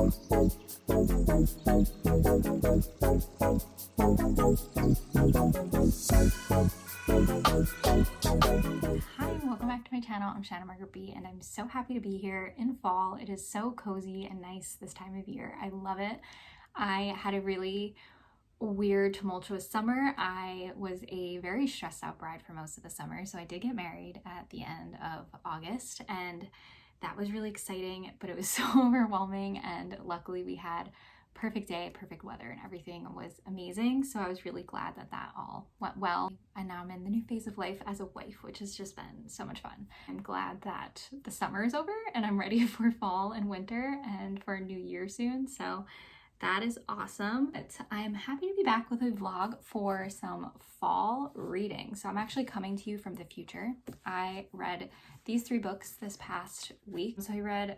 Welcome back to my channel. I'm Shanna Margaret B, and I'm so happy to be here in fall. It is so cozy and nice this time of year. I love it. I had a really weird, tumultuous summer. I was a very stressed out bride for most of the summer, so I did get married at the end of August, and that was really exciting, but it was so overwhelming, and luckily we had perfect day, perfect weather, and everything was amazing. So I was really glad that that all went well. And now I'm in the new phase of life as a wife, which has just been so much fun. I'm glad that the summer is over and I'm ready for fall and winter and for a new year soon. So that is awesome. But I am happy to be back with a vlog for some fall reading. So I'm actually coming to you from the future. I read these 3 books this past week. So I read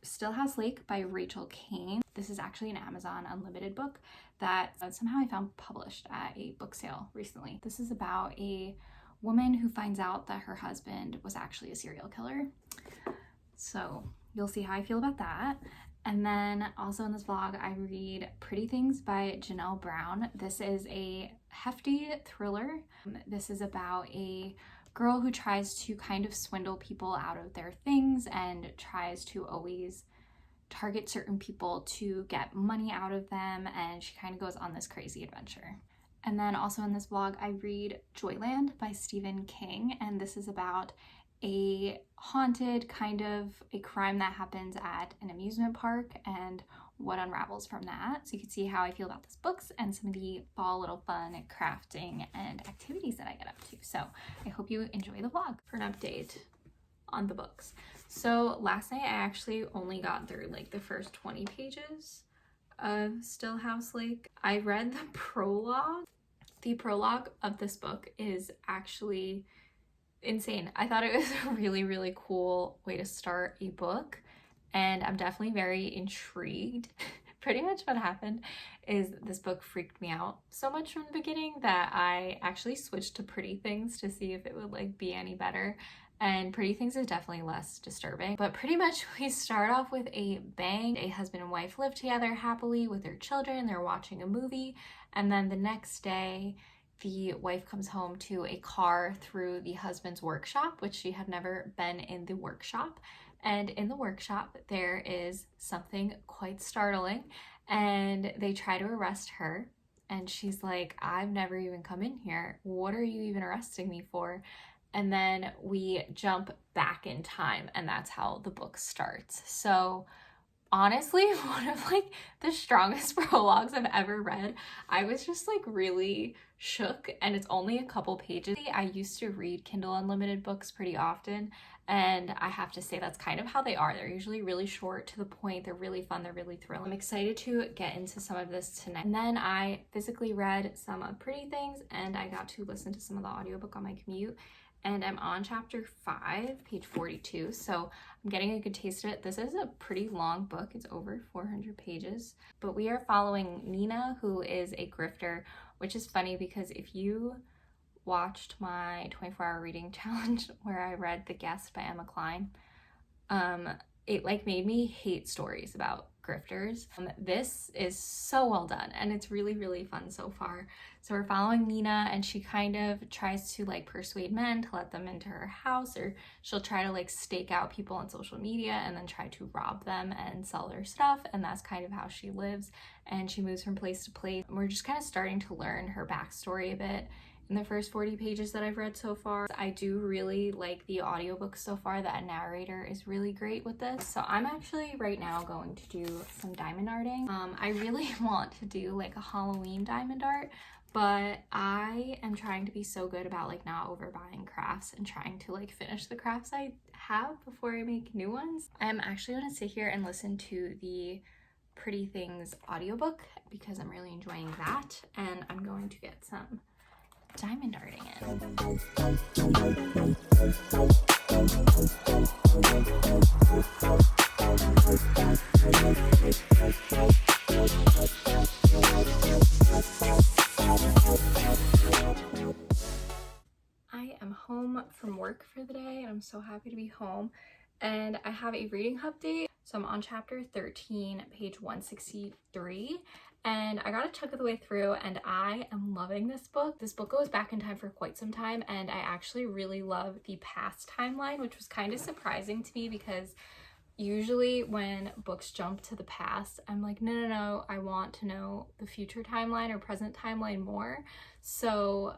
Stillhouse Lake by Rachel Caine. This is actually an Amazon Unlimited book that somehow I found published at a book sale recently. This is about a woman who finds out that her husband was actually a serial killer. So you'll see how I feel about that. And then also in this vlog, I read Pretty Things by Janelle Brown. This is a hefty thriller. This is about a girl who tries to kind of swindle people out of their things and tries to always target certain people to get money out of them, and she kind of goes on this crazy adventure. And then also in this vlog, I read Joyland by Stephen King, and this is about a haunted kind of a crime that happens at an amusement park and what unravels from that. So you can see how I feel about these books and some of the fall little fun crafting and activities that I get up to. So I hope you enjoy the vlog. For an update on the books. So last night I actually only got through like the first 20 pages of Stillhouse Lake. I read the prologue. The prologue of this book is actually insane. I thought it was a really, really cool way to start a book, and I'm definitely very intrigued. Pretty much what happened is this book freaked me out so much from the beginning that I actually switched to Pretty Things to see if it would like be any better. And Pretty Things is definitely less disturbing, but pretty much we start off with a bang. A husband and wife live together happily with their children. They're watching a movie, and then the next day the wife comes home to a car through the husband's workshop, which she had never been in the workshop. And in the workshop, there is something quite startling, and they try to arrest her. And she's like, I've never even come in here. What are you even arresting me for? And then we jump back in time, and that's how the book starts. So honestly, one of like the strongest prologues I've ever read. I was just like really shook, and it's only a couple pages. I used to read Kindle Unlimited books pretty often, and I have to say that's kind of how they are. They're usually really short, to the point. They're really fun. They're really thrilling. I'm excited to get into some of this tonight. And then I physically read some of Pretty Things, and I got to listen to some of the audiobook on my commute. And I'm on chapter 5, page 42, so I'm getting a good taste of it. This is a pretty long book. It's over 400 pages. But we are following Nina, who is a grifter, which is funny because if you watched my 24-hour reading challenge where I read The Guest by Emma Cline, it like made me hate stories about grifters. This is so well done, and it's really, really fun so far. So we're following Nina, and she kind of tries to like persuade men to let them into her house, or she'll try to like stake out people on social media and then try to rob them and sell their stuff, and that's kind of how she lives, and she moves from place to place. And we're just kind of starting to learn her backstory a bit in the first 40 pages that I've read so far. I do really like the audiobook so far. That narrator is really great with this. So I'm actually right now going to do some diamond arting. I really want to do like a Halloween diamond art, but I am trying to be so good about like not overbuying crafts and trying to like finish the crafts I have before I make new ones. I'm actually going to sit here and listen to the Pretty Things audiobook because I'm really enjoying that, and I'm going to get some diamond arting in. I am home from work for the day, and I'm so happy to be home. And I have a reading update. So I'm on chapter 13, page 163, and I got a chunk of the way through and I am loving this book. This book goes back in time for quite some time, and I actually really love the past timeline, which was kind of surprising to me because usually when books jump to the past, I'm like, no, I want to know the future timeline or present timeline more. So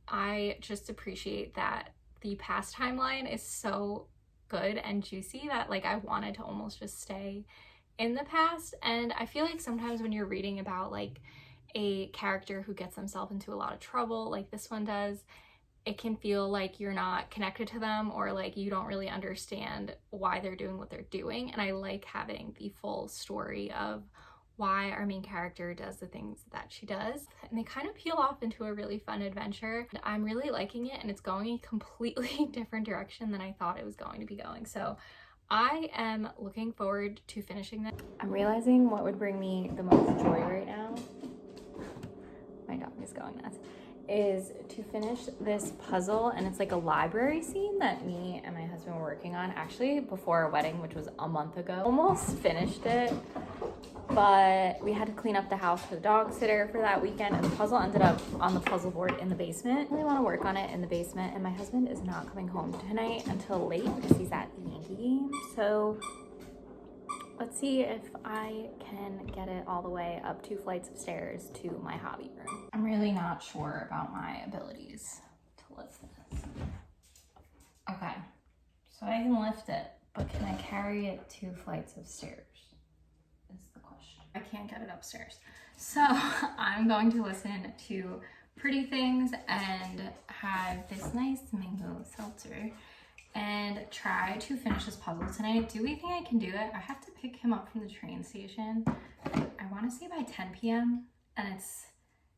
I just appreciate that the past timeline is so good and juicy that like I wanted to almost just stay in the past. And I feel like sometimes when you're reading about like a character who gets themselves into a lot of trouble like this one does, it can feel like you're not connected to them or like you don't really understand why they're doing what they're doing. And I like having the full story of why our main character does the things that she does. And they kind of peel off into a really fun adventure. I'm really liking it, and it's going a completely different direction than I thought it was going to be going. So I am looking forward to finishing this. I'm realizing what would bring me the most joy right now, my dog is going nuts, is to finish this puzzle. And it's like a library scene that me and my husband were working on actually before our wedding, which was a month ago. Almost finished it, but we had to clean up the house for the dog sitter for that weekend, and the puzzle ended up on the puzzle board in the basement. I really want to work on it in the basement, and my husband is not coming home tonight until late because he's at the Yankee game. So let's see if I can get it all the way up 2 flights of stairs to my hobby room. I'm really not sure about my abilities to lift this. Okay, so I can lift it, but can I carry it 2 flights of stairs is the question. I can't get it upstairs. So I'm going to listen to Pretty Things and have this nice mango seltzer and try to finish this puzzle tonight. Do we think I can do it? I have to pick him up from the train station. I want to say by 10 p.m. and it's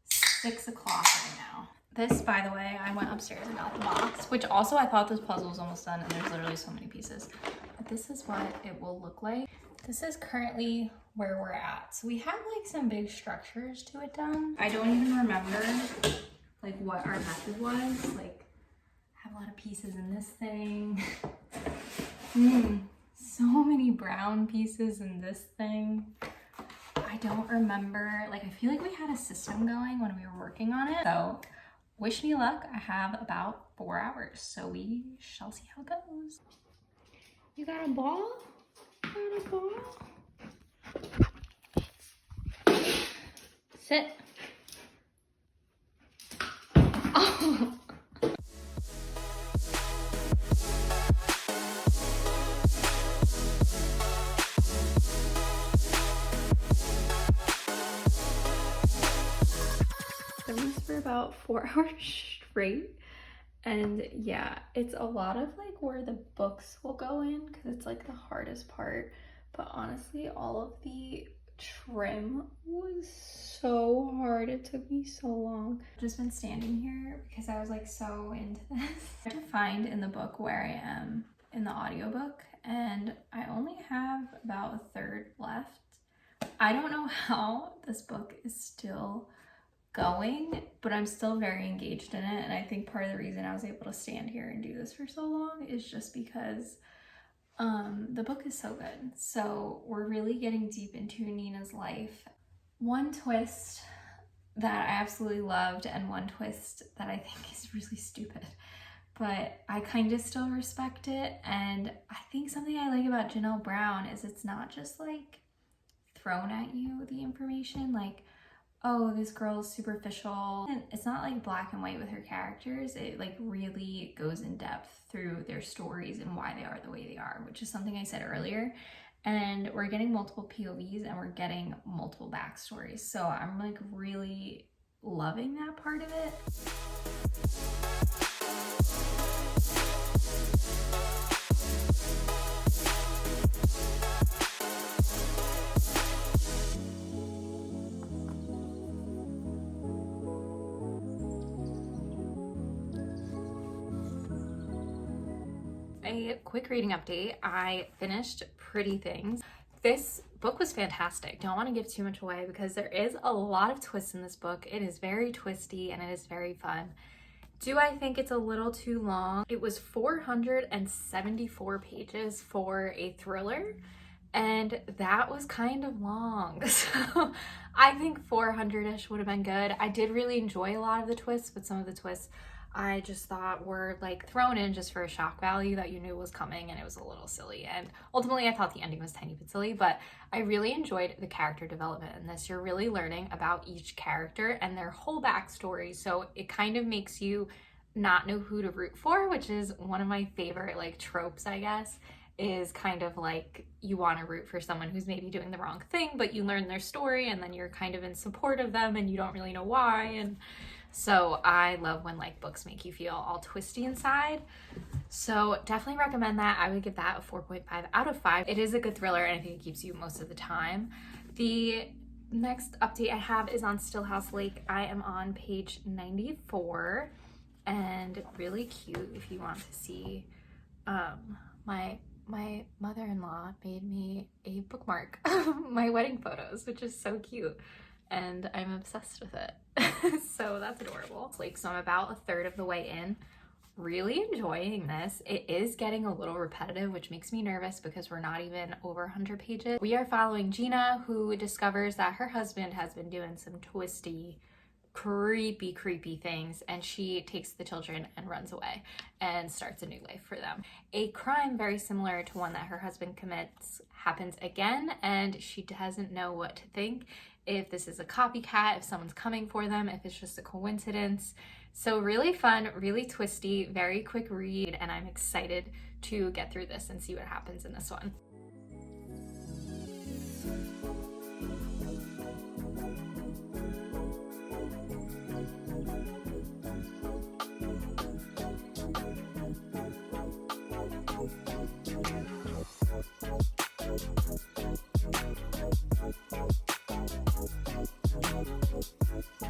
6 o'clock right now. This, by the way, I went upstairs and got the box, which also I thought this puzzle was almost done and there's literally so many pieces. But this is what it will look like. This is currently where we're at. So we have like some big structures to it done. I don't even remember like what our method was. Like, have a lot of pieces in this thing. So many brown pieces in this thing. I don't remember, like I feel like we had a system going when we were working on it. So wish me luck. I have about 4 hours, so we shall see how it goes. You got a ball? You got a ball? Sit. Oh. For about 4 hours straight, and yeah, it's a lot of like where the books will go in because it's like the hardest part, but honestly all of the trim was so hard. It took me so long. I've just been standing here because I was like so into this. I had to find in the book where I am in the audiobook, and I only have about a third left. I don't know how this book is still going, but I'm still very engaged in it, and I think part of the reason I was able to stand here and do this for so long is just because the book is so good. So we're really getting deep into Nina's life. One twist that I absolutely loved and one twist that I think is really stupid, but I kind of still respect it. And I think something I like about Janelle Brown is it's not just like thrown at you, the information, like, oh, this girl is superficial. And it's not like black and white with her characters. It like really goes in depth through their stories and why they are the way they are, which is something I said earlier. And we're getting multiple POVs and we're getting multiple backstories. So I'm like really loving that part of it. A quick reading update. I finished Pretty Things. This book was fantastic. Don't want to give too much away because there is a lot of twists in this book. It is very twisty and it is very fun. Do I think it's a little too long? It was 474 pages for a thriller, and that was kind of long. So I think 400-ish would have been good. I did really enjoy a lot of the twists, but some of the twists I just thought were like thrown in just for a shock value that you knew was coming, and it was a little silly. And ultimately I thought the ending was tiny bit silly, but I really enjoyed the character development in this. You're really learning about each character and their whole backstory, so it kind of makes you not know who to root for, which is one of my favorite like tropes, I guess, is kind of like you want to root for someone who's maybe doing the wrong thing, but you learn their story and then you're kind of in support of them and you don't really know why. And so I love when like books make you feel all twisty inside. So definitely recommend that. I would give that a 4.5 out of 5. It is a good thriller and I think it keeps you most of the time. The next update I have is on Stillhouse Lake. I am on page 94, and really cute if you want to see. My mother-in-law made me a bookmark of my wedding photos, which is so cute, and I'm obsessed with it. So that's adorable. Like, so I'm about a third of the way in. Really enjoying this. It is getting a little repetitive, which makes me nervous because we're not even over 100 pages. We are following Gina, who discovers that her husband has been doing some twisty, creepy things, and she takes the children and runs away and starts a new life for them. A crime very similar to one that her husband commits happens again, and she doesn't know what to think, if this is a copycat, if someone's coming for them, if it's just a coincidence. So really fun, really twisty, very quick read, and I'm excited to get through this and see what happens in this one.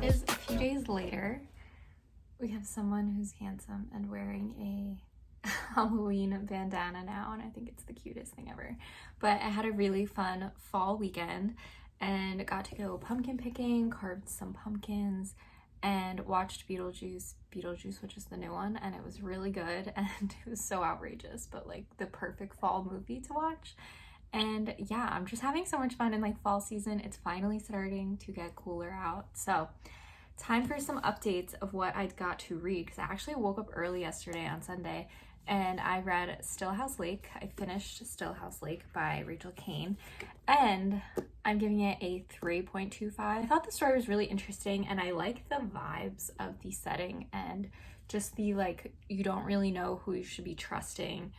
Is a few days later. We have someone who's handsome and wearing a Halloween bandana now, and I think it's the cutest thing ever. But I had a really fun fall weekend and got to go pumpkin picking, carved some pumpkins, and watched Beetlejuice, which is the new one, and it was really good, and it was so outrageous, but like the perfect fall movie to watch. And yeah, I'm just having so much fun in like fall season. It's finally starting to get cooler out, so time for some updates of what I got to read, because I actually woke up early yesterday on Sunday and I read Stillhouse Lake. I finished Stillhouse Lake by Rachel Caine, and I'm giving it a 3.25. I thought the story was really interesting, and I like the vibes of the setting and just the like you don't really know who you should be trusting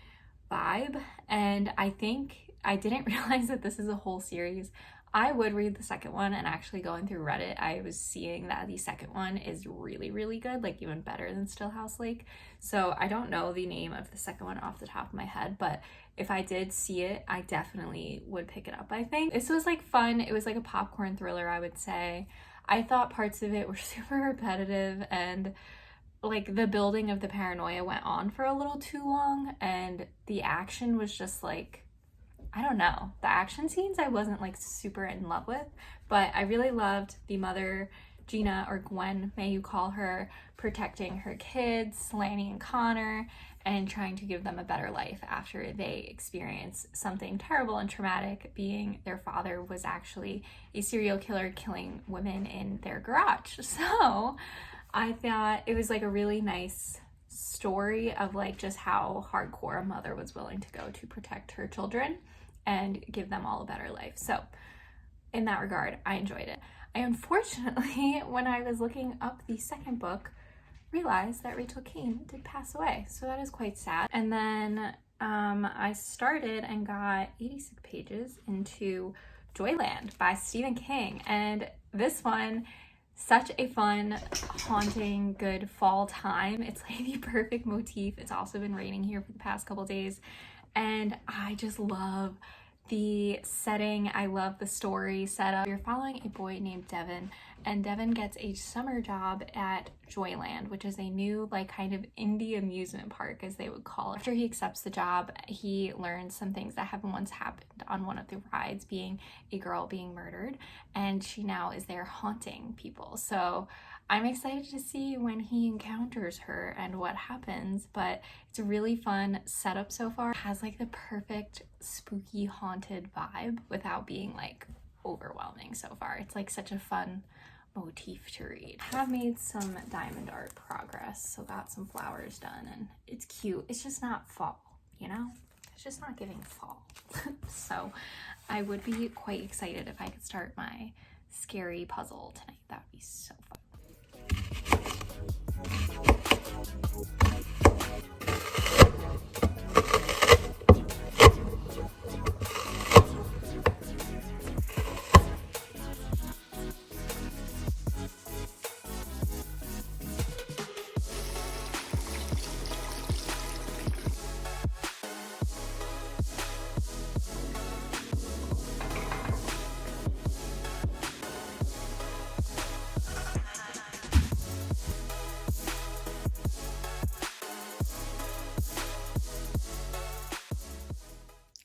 vibe. And I think I didn't realize that this is a whole series. I would read the second one, and actually going through Reddit, I was seeing that the second one is really good, like even better than Stillhouse Lake. So I don't know the name of the second one off the top of my head, but if I did see it, I definitely would pick it up, I think. This was like fun. It was like a popcorn thriller, I would say. I thought parts of it were super repetitive, and like the building of the paranoia went on for a little too long, and the action was just like, I don't know. The action scenes I wasn't like super in love with, but I really loved the mother, Gina, or Gwen, may you call her, protecting her kids, Lanny and Connor, and trying to give them a better life after they experience something terrible and traumatic, being their father was actually a serial killer killing women in their garage. So I thought it was like a really nice story of like just how hardcore a mother was willing to go to protect her children and give them all a better life. So in that regard, I enjoyed it. I unfortunately, when I was looking up the second book, realized that Rachel Caine did pass away. So that is quite sad. And then I started and got 86 pages into Joyland by Stephen King. And this one, such a fun, haunting, good fall time. It's like the perfect motif. It's also been raining here for the past couple days, and I just love the setting. I love the story setup. You're following a boy named Devin, and Devin gets a summer job at Joyland, which is a new like kind of indie amusement park, as they would call it. After he accepts the job, he learns some things that haven't once happened on one of the rides, being a girl being murdered, and she now is there haunting people. So I'm excited to see when he encounters her and what happens, but it's a really fun setup so far. It has like the perfect spooky haunted vibe without being like overwhelming so far. It's like such a fun motif to read. I have made some diamond art progress, so got some flowers done, and it's cute. It's just not fall, you know? It's just not giving fall. So I would be quite excited if I could start my scary puzzle tonight. That would be so fun.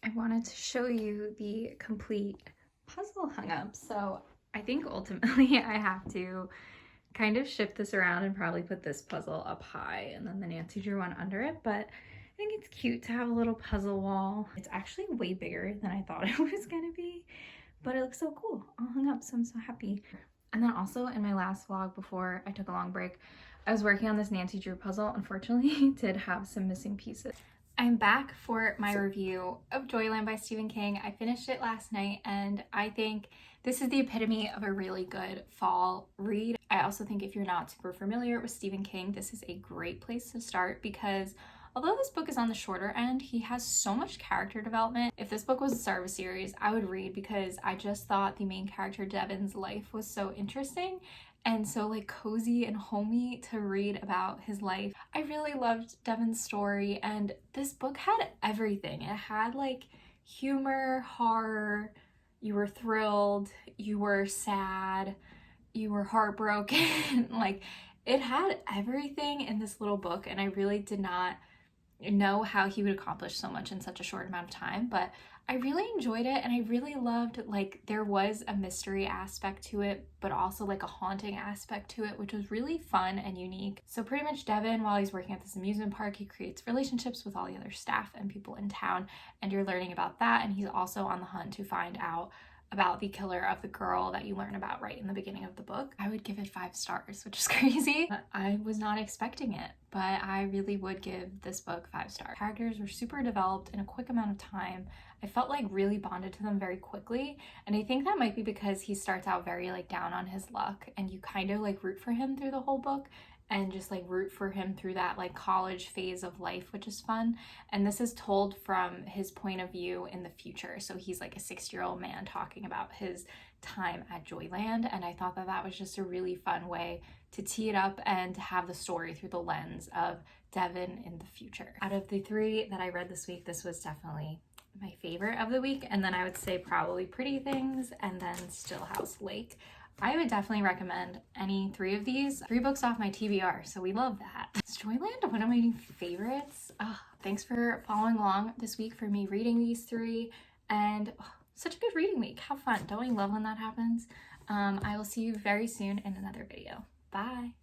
I wanted to show you the complete puzzle hung up. So I think ultimately I have to kind of shift this around and probably put this puzzle up high and then the Nancy Drew one under it. But I think it's cute to have a little puzzle wall. It's actually way bigger than I thought it was gonna be, but it looks so cool all hung up, so I'm so happy. And then also in my last vlog before I took a long break, I was working on this Nancy Drew puzzle. Unfortunately, it did have some missing pieces. I'm back for my review of Joyland by Stephen King. I finished it last night and I think this is the epitome of a really good fall read. I also think if you're not super familiar with Stephen King, this is a great place to start because although this book is on the shorter end, he has so much character development. If this book was the start of a series, I would read because I just thought the main character Devin's life was so interesting and so like cozy and homey to read about his life. I really loved Devin's story, and this book had everything. It had like humor, horror, you were thrilled, you were sad, you were heartbroken. Like it had everything in this little book, and I really did not know how he would accomplish so much in such a short amount of time, but I really enjoyed it, and I really loved like there was a mystery aspect to it but also like a haunting aspect to it, which was really fun and unique. So pretty much Devin, while he's working at this amusement park, he creates relationships with all the other staff and people in town, and you're learning about that, and he's also on the hunt to find out about the killer of the girl that you learn about right in the beginning of the book. I would give it 5 stars, which is crazy. I was not expecting it, but I really would give this book 5 stars. Characters were super developed in a quick amount of time. I felt like really bonded to them very quickly, and I think that might be because he starts out very like down on his luck, and you kind of like root for him through the whole book and just like root for him through that like college phase of life, which is fun. And this is told from his point of view in the future. So he's like a 60-year-old man talking about his time at Joyland, and I thought that that was just a really fun way to tee it up and to have the story through the lens of Devin in the future. Out of the 3 that I read this week, this was definitely my favorite of the week, and then I would say probably Pretty Things and then Stillhouse Lake. I would definitely recommend any 3 of these. 3 books off my TBR, so we love that. Is Joyland one of my favorites? Thanks for following along this week for me reading these 3, and such a good reading week. How fun. Don't we love when that happens? I will see you very soon in another video. Bye.